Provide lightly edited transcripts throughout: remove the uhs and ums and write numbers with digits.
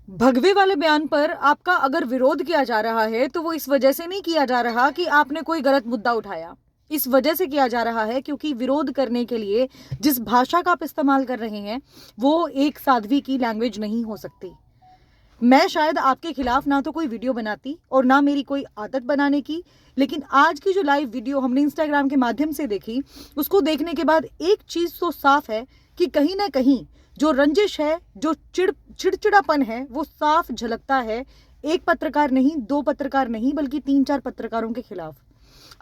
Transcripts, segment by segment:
भगवे वाले बयान पर आपका अगर विरोध किया जा रहा है तो वो इस वजह से नहीं किया जा रहा कि आपने कोई गलत मुद्दा उठाया। इस वजह से किया जा रहा है क्योंकि विरोध करने के लिए जिस भाषा का आप इस्तेमाल कर रहे हैं वो एक साध्वी की लैंग्वेज नहीं हो सकती। मैं शायद आपके खिलाफ ना तो कोई वीडियो बनाती और ना मेरी कोई आदत बनाने की, लेकिन आज की जो लाइव वीडियो हमने इंस्टाग्राम के माध्यम से देखी, उसको देखने के बाद एक चीज तो साफ है कि कहीं ना कहीं जो रंजिश है, जो चिड़चिड़ापन है, वो साफ झलकता है। एक पत्रकार नहीं, दो पत्रकार नहीं, बल्कि 3-4 पत्रकारों के खिलाफ।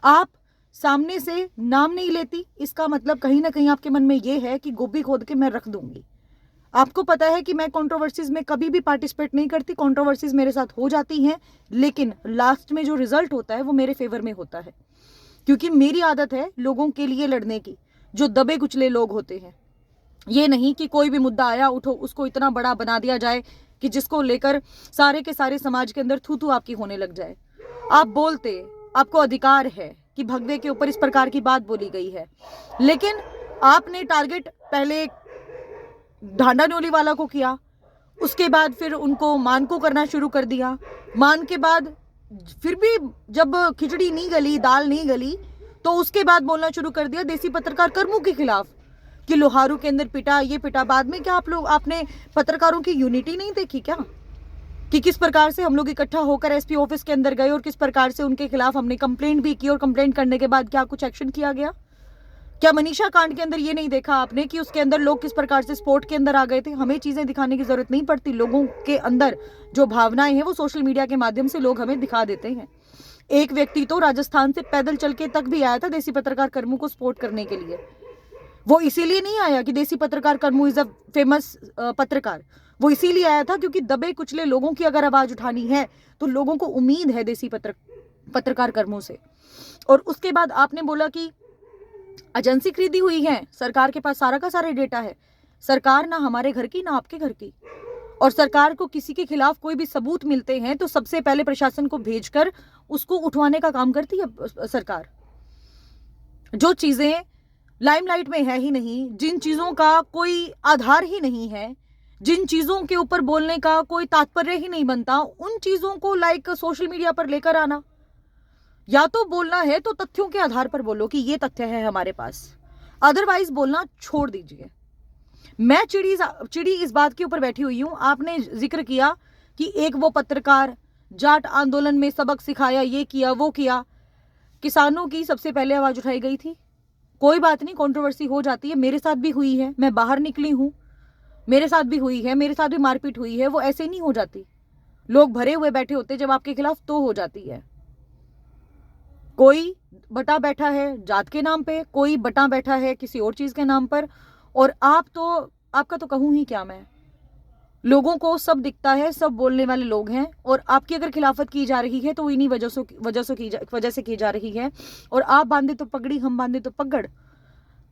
आप सामने से नाम नहीं लेती, इसका मतलब कहीं ना कहीं आपके मन में यह है कि गोभी खोद के मैं रख दूंगी। आपको पता है कि मैं कंट्रोवर्सीज में कभी भी पार्टिसिपेट नहीं करती, कंट्रोवर्सीज मेरे साथ हो जाती हैं, लेकिन लास्ट में जो रिजल्ट होता है वो मेरे फेवर में होता है, क्योंकि मेरी आदत है लोगों के लिए लड़ने की, जो दबे कुचले लोग होते हैं। ये नहीं कि कोई भी मुद्दा आया उठो उसको इतना बड़ा बना दिया जाए कि जिसको लेकर सारे के सारे समाज के अंदर थू थू आपकी होने लग जाए। आप बोलते, आपको अधिकार है कि भगवे के ऊपर इस प्रकार की बात बोली गई है, लेकिन आपने टारगेट पहले ढांडा न्योली वाला को किया, उसके बाद फिर उनको मान को करना शुरू कर दिया। मान के बाद फिर भी जब खिचड़ी नहीं गली, दाल नहीं गली, तो उसके बाद बोलना शुरू कर दिया देसी पत्रकार कर्मू के खिलाफ कि लोहारू के अंदर पिटा, ये पिटा। बाद में क्या आप लोग, आपने पत्रकारों की यूनिटी नहीं देखी क्या, कि किस प्रकार से हम लोग इकट्ठा होकर एसपी ऑफिस के अंदर गए और किस प्रकार से उनके खिलाफ हमने कंप्लेंट भी की, और कंप्लेंट करने के बाद क्या कुछ एक्शन किया गया? क्या मनीषा कांड के अंदर ये नहीं देखा आपने कि उसके अंदर लोग किस प्रकार से स्पोर्ट के अंदर आ गए थे? हमें चीजें दिखाने की जरूरत नहीं पड़ती, लोगों के अंदर जो भावनाएं हैं वो सोशल मीडिया के माध्यम से लोग हमें दिखा देते हैं। एक व्यक्ति तो राजस्थान से पैदल चल के तक भी आया था देसी पत्रकार कर्मू को सपोर्ट करने के लिए। वो इसीलिए नहीं आया कि देसी पत्रकार कर्मू इज अ फेमस पत्रकार, वो इसीलिए आया था क्योंकि दबे कुचले लोगों की अगर आवाज उठानी है तो लोगों को उम्मीद है देसी पत्रकार कर्मू से। और उसके बाद आपने बोला कि एजेंसी खरीदी हुई है, सरकार के पास सारा का सारा डेटा है। सरकार ना हमारे घर की ना आपके घर की, और सरकार को किसी के खिलाफ कोई भी सबूत मिलते हैं तो सबसे पहले प्रशासन को भेजकर उसको उठवाने का काम करती है सरकार। जो चीजें लाइमलाइट में है ही नहीं, जिन चीजों का कोई आधार ही नहीं है, जिन चीजों के ऊपर बोलने का कोई तात्पर्य ही नहीं बनता, उन चीजों को लाइक सोशल मीडिया पर लेकर आना। या तो बोलना है तो तथ्यों के आधार पर बोलो कि ये तथ्य है हमारे पास, अदरवाइज बोलना छोड़ दीजिए। मैं चिड़ी इस बात के ऊपर बैठी हुई हूं। आपने जिक्र किया कि एक वो पत्रकार जाट आंदोलन में सबक सिखाया, ये किया वो किया। किसानों की सबसे पहले आवाज उठाई गई थी। कोई बात नहीं, कंट्रोवर्सी हो जाती है, मेरे साथ भी हुई है, मैं बाहर निकली हूं, मेरे साथ भी हुई है, मेरे साथ भी मारपीट हुई है। वो ऐसे नहीं हो जाती, लोग भरे हुए बैठे होते जब आपके खिलाफ तो हो जाती है। कोई बटा बैठा है जात के नाम पे, कोई बटा बैठा है किसी और चीज के नाम पर, और आप तो, आपका तो कहूं ही क्या मैं। लोगों को सब दिखता है, सब बोलने वाले लोग हैं, और आपकी अगर खिलाफत की जा रही है तो इन्हीं वजह से की जा रही है। और आप बांधे तो पगड़ी, हम बांधे तो पगड़।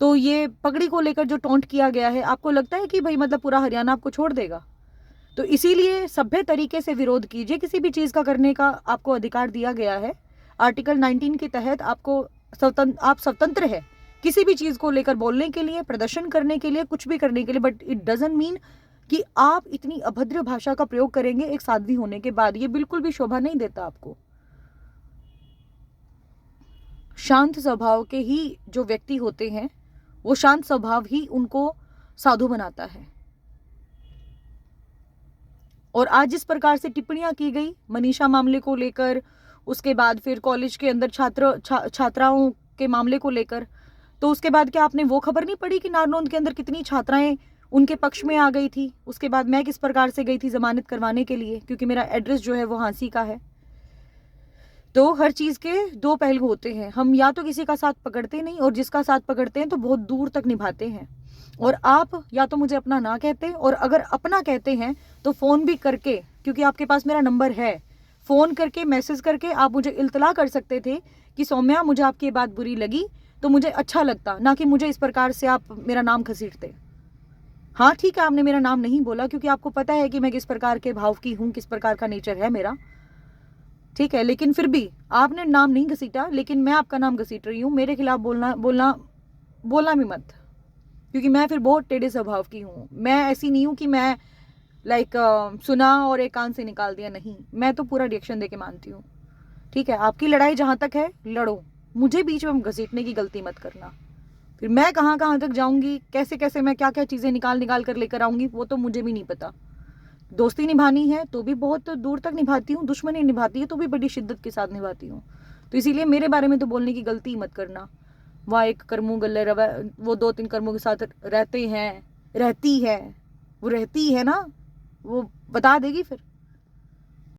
तो ये पगड़ी को लेकर जो टोंट किया गया है, आपको लगता है कि भाई मतलब पूरा हरियाणा आपको छोड़ देगा? तो इसीलिए सभ्य तरीके से विरोध कीजिए। किसी भी चीज का करने का आपको अधिकार दिया गया है आर्टिकल 19 के तहत। आपको आप स्वतंत्र है किसी भी चीज को लेकर बोलने के लिए, प्रदर्शन करने के लिए, कुछ भी करने के लिए, बट इट डजंट मीन कि आप इतनी अभद्र भाषा का प्रयोग करेंगे एक साध्वी होने के बाद। ये बिल्कुल भी शोभा नहीं देता आपको। शांत स्वभाव के ही जो व्यक्ति होते हैं, वो शांत स्वभाव ही उनको साधु बनाता है। और आज जिस प्रकार से टिप्पणियां की गई मनीषा मामले को लेकर, उसके बाद फिर कॉलेज के अंदर छात्राओं के मामले को लेकर, तो उसके बाद क्या आपने वो खबर नहीं पड़ी कि नारनौंद के अंदर कितनी छात्राएं उनके पक्ष में आ गई थी? उसके बाद मैं किस प्रकार से गई थी जमानत करवाने के लिए, क्योंकि मेरा एड्रेस जो है वो हांसी का है। तो हर चीज के दो पहलू होते हैं। हम या तो किसी का साथ पकड़ते नहीं, और जिसका साथ पकड़ते हैं तो बहुत दूर तक निभाते हैं। और आप या तो मुझे अपना ना कहते, और अगर अपना कहते हैं तो फोन भी करके, क्योंकि आपके पास मेरा नंबर है, फोन करके मैसेज करके आप मुझे इल्तला कर सकते थे कि सौम्या मुझे आपकी बात बुरी लगी, तो मुझे अच्छा लगता, ना कि मुझे इस प्रकार से आप मेरा नाम घसीटते। हाँ ठीक है, आपने मेरा नाम नहीं बोला क्योंकि आपको पता है कि मैं किस प्रकार के भाव की हूं, किस प्रकार का नेचर है मेरा, ठीक है। लेकिन फिर भी आपने नाम नहीं घसीटा, लेकिन मैं आपका नाम घसीट रही हूँ। मेरे खिलाफ बोलना भी मत, क्योंकि मैं फिर बहुत टेढ़े स्वभाव की हूँ। मैं ऐसी नहीं हूँ कि मैं लाइक सुना और एक कान से निकाल दिया, नहीं, मैं तो पूरा रिएक्शन देके मानती हूँ। ठीक है, आपकी लड़ाई जहाँ तक है लड़ो, मुझे बीच में घसीटने की गलती मत करना। फिर मैं कहाँ कहाँ तक जाऊंगी, कैसे कैसे मैं क्या क्या चीज़ें निकाल निकाल कर लेकर आऊंगी, वो तो मुझे भी नहीं पता। दोस्ती निभानी है तो भी बहुत दूर तक निभाती हूँ, दुश्मनी निभाती है तो भी बड़ी शिद्दत के साथ निभाती हूँ। तो इसीलिए मेरे बारे में तो बोलने की गलती मत करना। वहाँ एक कर्मू गल्ले रवा, वो 2-3 कर्मों के साथ रहते हैं, रहती है, वो रहती है ना, वो बता देगी फिर।